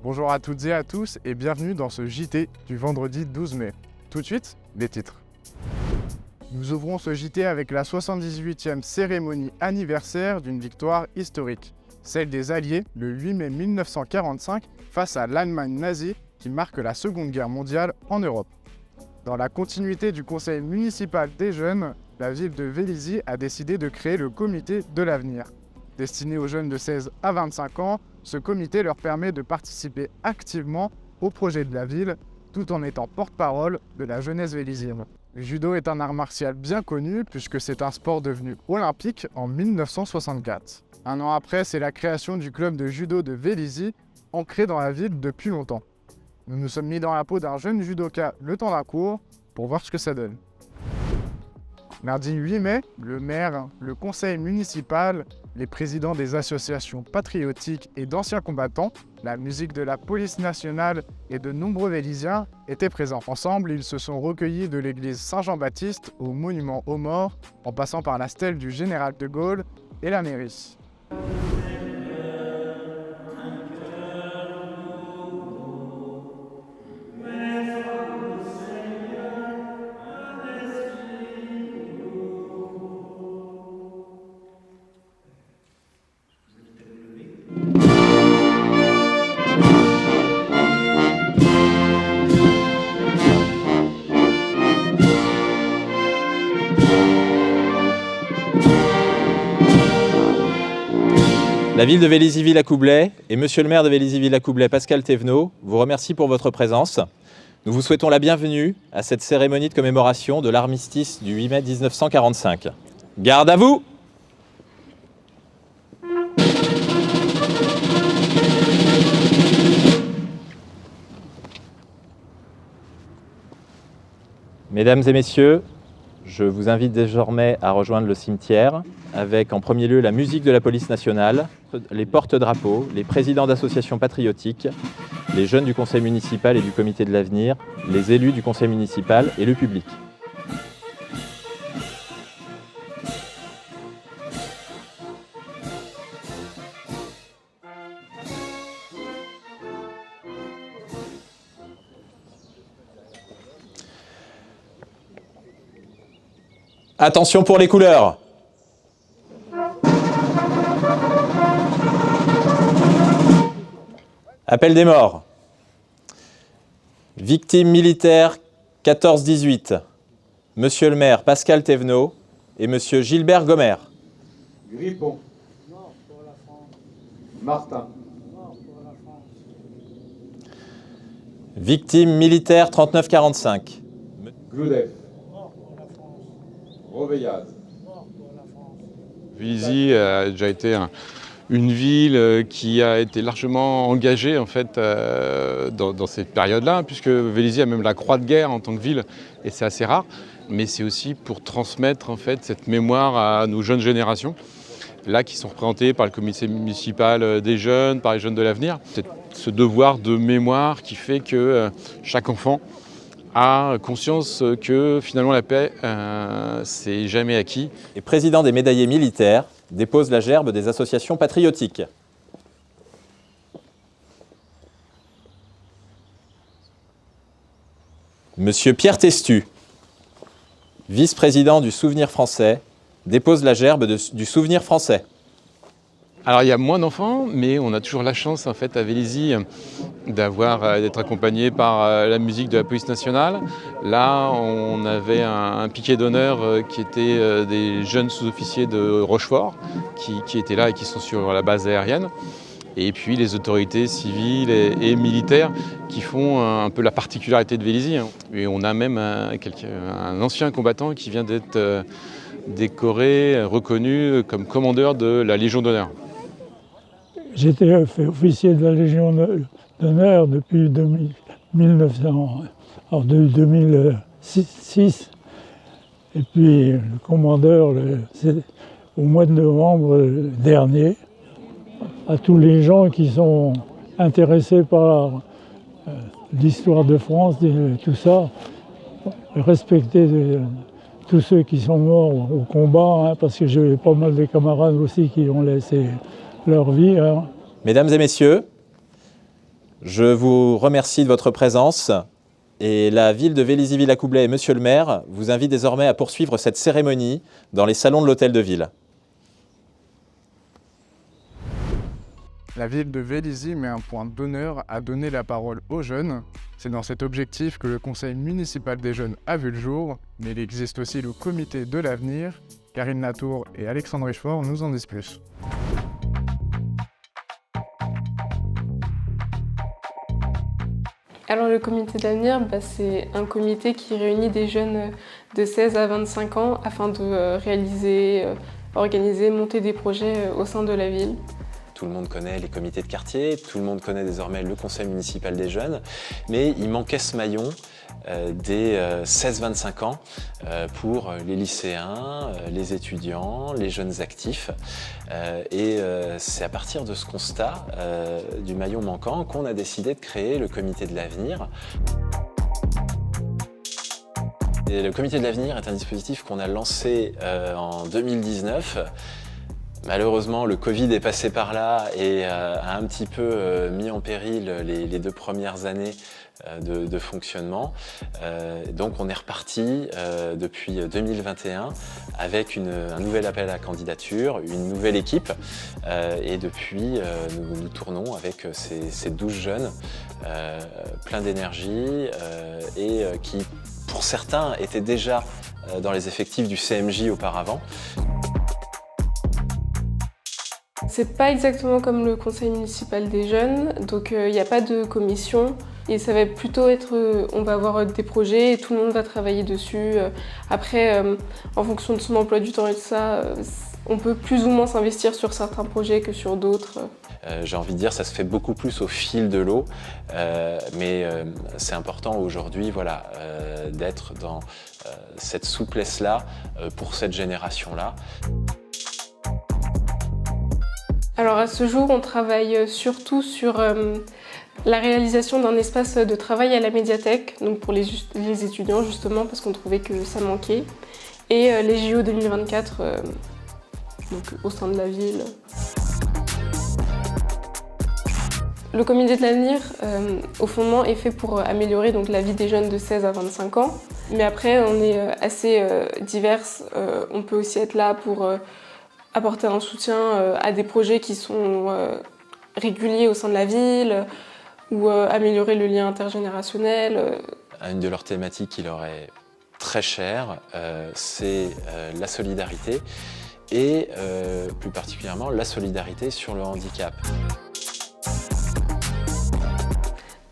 Bonjour à toutes et à tous et bienvenue dans ce JT du vendredi 12 mai. Tout de suite, les titres. Nous ouvrons ce JT avec la 78e cérémonie anniversaire d'une victoire historique, celle des Alliés le 8 mai 1945 face à l'Allemagne nazie qui marque la Seconde Guerre mondiale en Europe. Dans la continuité du conseil municipal des jeunes, la ville de Vélizy a décidé de créer le comité de l'avenir. Destiné aux jeunes de 16 à 25 ans, ce comité leur permet de participer activement au projet de la ville, tout en étant porte-parole de la jeunesse vélizyenne. Le judo est un art martial bien connu puisque c'est un sport devenu olympique en 1964. Un an après, c'est la création du club de judo de Vélizy, ancré dans la ville depuis longtemps. Nous nous sommes mis dans la peau d'un jeune judoka le temps d'un cours pour voir ce que ça donne. Mardi 8 mai, le maire, le conseil municipal, les présidents des associations patriotiques et d'anciens combattants, la musique de la police nationale et de nombreux Vélysiens étaient présents. Ensemble, ils se sont recueillis de l'église Saint-Jean-Baptiste au monument aux morts, en passant par la stèle du général de Gaulle et la mairie. La ville de Vélizy-Villacoublay et monsieur le maire de Vélizy-Villacoublay, Pascal Thévenot, vous remercie pour votre présence. Nous vous souhaitons la bienvenue à cette cérémonie de commémoration de l'armistice du 8 mai 1945. Garde à vous! Mesdames et messieurs, je vous invite désormais à rejoindre le cimetière avec en premier lieu la musique de la police nationale, les porte-drapeaux, les présidents d'associations patriotiques, les jeunes du conseil municipal et du comité de l'avenir, les élus du conseil municipal et le public. Attention pour les couleurs. Appel des morts. Victime militaire 14-18. Monsieur le maire Pascal Thévenot et monsieur Gilbert Gomer. Grippon. Martin. Victime militaire 39-45. Gloudef. Roveillaz. Vélizy a déjà été une ville qui a été largement engagée en fait, dans cette période-là, puisque Vélizy a même la croix de guerre en tant que ville, et c'est assez rare, mais c'est aussi pour transmettre en fait, cette mémoire à nos jeunes générations, là qui sont représentées par le comité municipal des jeunes, par les jeunes de l'avenir. C'est ce devoir de mémoire qui fait que chaque enfant a conscience que finalement la paix, c'est jamais acquis. Et président des médaillés militaires dépose la gerbe des associations patriotiques. Monsieur Pierre Testu, vice-président du Souvenir français, dépose la gerbe du Souvenir français. Alors il y a moins d'enfants, mais on a toujours la chance en fait à Vélizy d'être accompagné par la musique de la police nationale. Là, on avait un piquet d'honneur qui était des jeunes sous-officiers de Rochefort qui étaient là et qui sont sur la base aérienne. Et puis les autorités civiles et militaires qui font un peu la particularité de Vélizy. Et on a même un ancien combattant qui vient d'être décoré, reconnu comme commandeur de la Légion d'honneur. J'étais officier de la Légion d'honneur depuis 2006. Et puis le commandeur, c'est au mois de novembre dernier, à tous les gens qui sont intéressés par l'histoire de France, tout ça, respecter tous ceux qui sont morts au combat, parce que j'ai pas mal de camarades aussi qui ont laissé leur vie. Mesdames et messieurs, Je vous remercie de votre présence et la ville de Vélizy-Villacoublay et monsieur le maire vous invitent désormais à poursuivre cette cérémonie dans les salons de l'hôtel de ville. La ville de Vélizy met un point d'honneur à donner la parole aux jeunes. C'est dans cet objectif que le conseil municipal des jeunes a vu le jour, mais il existe aussi le comité de l'avenir. Karine Latour et Alexandre Richefort nous en disent plus. Alors le comité d'avenir, c'est un comité qui réunit des jeunes de 16 à 25 ans afin de réaliser, organiser, monter des projets au sein de la ville. Tout le monde connaît les comités de quartier, tout le monde connaît désormais le conseil municipal des jeunes, mais il manquait ce maillon des 16-25 ans pour les lycéens, les étudiants, les jeunes actifs. Et c'est à partir de ce constat du maillon manquant qu'on a décidé de créer le comité de l'avenir. Et le comité de l'avenir est un dispositif qu'on a lancé en 2019. Malheureusement, le Covid est passé par là et a un petit peu mis en péril les 2 premières années de fonctionnement. Donc on est reparti depuis 2021 avec un nouvel appel à la candidature, une nouvelle équipe et depuis nous tournons avec ces 12 jeunes pleins d'énergie et qui pour certains étaient déjà dans les effectifs du CMJ auparavant. C'est pas exactement comme le conseil municipal des jeunes, donc il n'y a pas de commission. Et ça va plutôt être, on va avoir des projets et tout le monde va travailler dessus. Après, en fonction de son emploi du temps et de ça, on peut plus ou moins s'investir sur certains projets que sur d'autres. J'ai envie de dire, ça se fait beaucoup plus au fil de l'eau, mais c'est important aujourd'hui d'être dans cette souplesse-là pour cette génération-là. Alors à ce jour, on travaille surtout sur la réalisation d'un espace de travail à la médiathèque, donc pour les étudiants justement, parce qu'on trouvait que ça manquait, et les JO 2024, donc au sein de la ville. Le comité de l'avenir, au fondement, est fait pour améliorer donc, la vie des jeunes de 16 à 25 ans, mais après on est assez diverses, on peut aussi être là pour apporter un soutien à des projets qui sont réguliers au sein de la ville ou améliorer le lien intergénérationnel. Une de leurs thématiques qui leur est très chère, c'est la solidarité et plus particulièrement la solidarité sur le handicap.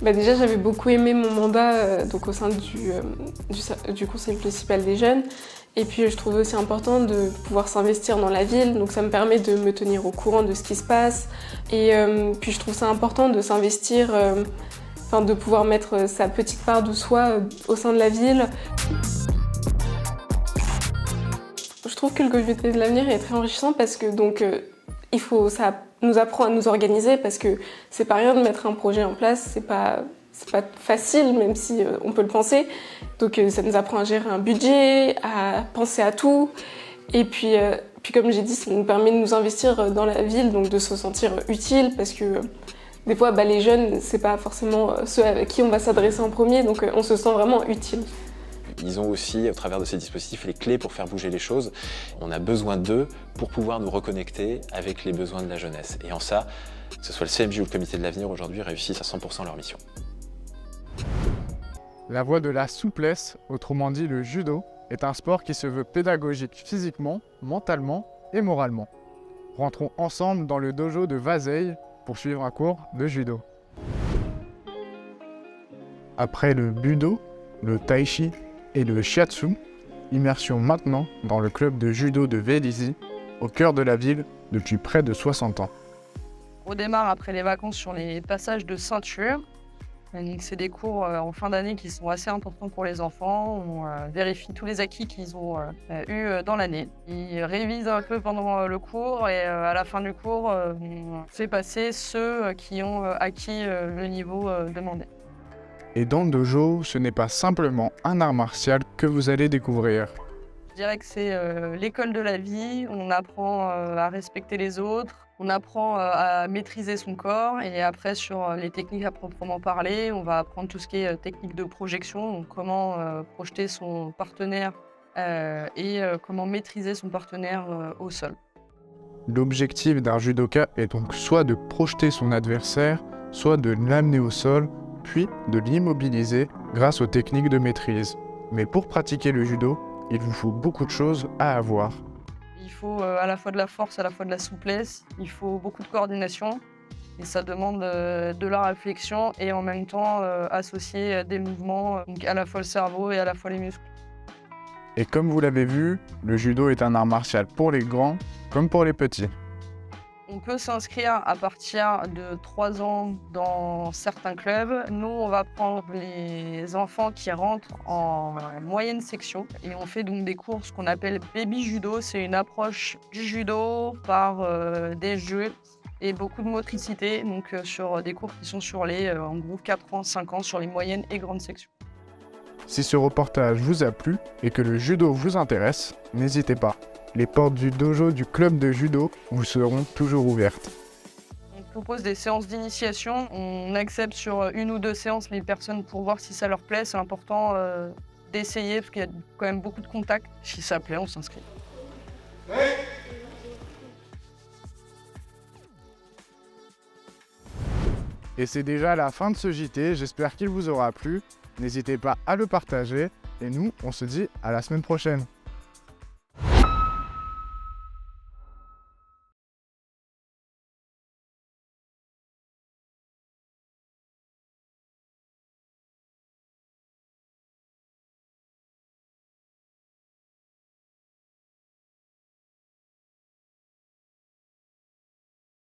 Déjà, j'avais beaucoup aimé mon mandat donc au sein du conseil municipal des jeunes. Et puis je trouvais aussi important de pouvoir s'investir dans la ville, donc ça me permet de me tenir au courant de ce qui se passe. Et puis je trouve ça important de s'investir, de pouvoir mettre sa petite part de soi au sein de la ville. Je trouve que le comité de l'avenir est très enrichissant parce que ça nous apprend à nous organiser parce que c'est pas rien de mettre un projet en place, c'est pas facile, même si on peut le penser. Donc ça nous apprend à gérer un budget, à penser à tout. Et puis comme j'ai dit, ça nous permet de nous investir dans la ville, donc de se sentir utile, parce que des fois, les jeunes, c'est pas forcément ceux à qui on va s'adresser en premier, donc on se sent vraiment utile. Ils ont aussi, au travers de ces dispositifs, les clés pour faire bouger les choses. On a besoin d'eux pour pouvoir nous reconnecter avec les besoins de la jeunesse. Et en ça, que ce soit le CMJ ou le comité de l'avenir, aujourd'hui, réussissent à 100% leur mission. La voie de la souplesse, autrement dit le judo, est un sport qui se veut pédagogique physiquement, mentalement et moralement. Rentrons ensemble dans le dojo de Vazeille pour suivre un cours de judo. Après le budo, le tai-chi et le shiatsu, immersion maintenant dans le club de judo de Vélizy, au cœur de la ville depuis près de 60 ans. On démarre après les vacances sur les passages de ceinture. C'est des cours en fin d'année qui sont assez importants pour les enfants. On vérifie tous les acquis qu'ils ont eus dans l'année. Ils révisent un peu pendant le cours et à la fin du cours, on fait passer ceux qui ont acquis le niveau demandé. Et dans le dojo, ce n'est pas simplement un art martial que vous allez découvrir. Je dirais que c'est l'école de la vie. On apprend à respecter les autres, on apprend à maîtriser son corps. Et après, sur les techniques à proprement parler, on va apprendre tout ce qui est technique de projection, donc comment projeter son partenaire et comment maîtriser son partenaire au sol. L'objectif d'un judoka est donc soit de projeter son adversaire, soit de l'amener au sol, puis de l'immobiliser grâce aux techniques de maîtrise. Mais pour pratiquer le judo, il vous faut beaucoup de choses à avoir. Il faut à la fois de la force, à la fois de la souplesse, il faut beaucoup de coordination et ça demande de la réflexion et en même temps associer des mouvements, donc à la fois le cerveau et à la fois les muscles. Et comme vous l'avez vu, le judo est un art martial pour les grands comme pour les petits. On peut s'inscrire à partir de 3 ans dans certains clubs. Nous, on va prendre les enfants qui rentrent en moyenne section et on fait donc des cours, ce qu'on appelle baby judo. C'est une approche du judo par des jeux et beaucoup de motricité, donc sur des cours qui sont sur les en gros 4 ans, 5 ans, sur les moyennes et grandes sections. Si ce reportage vous a plu et que le judo vous intéresse, n'hésitez pas. Les portes du dojo du club de judo vous seront toujours ouvertes. On propose des séances d'initiation. On accepte sur 1 ou 2 séances les personnes pour voir si ça leur plaît. C'est important d'essayer parce qu'il y a quand même beaucoup de contacts. Si ça plaît, on s'inscrit. Et c'est déjà la fin de ce JT, j'espère qu'il vous aura plu. N'hésitez pas à le partager et nous, on se dit à la semaine prochaine.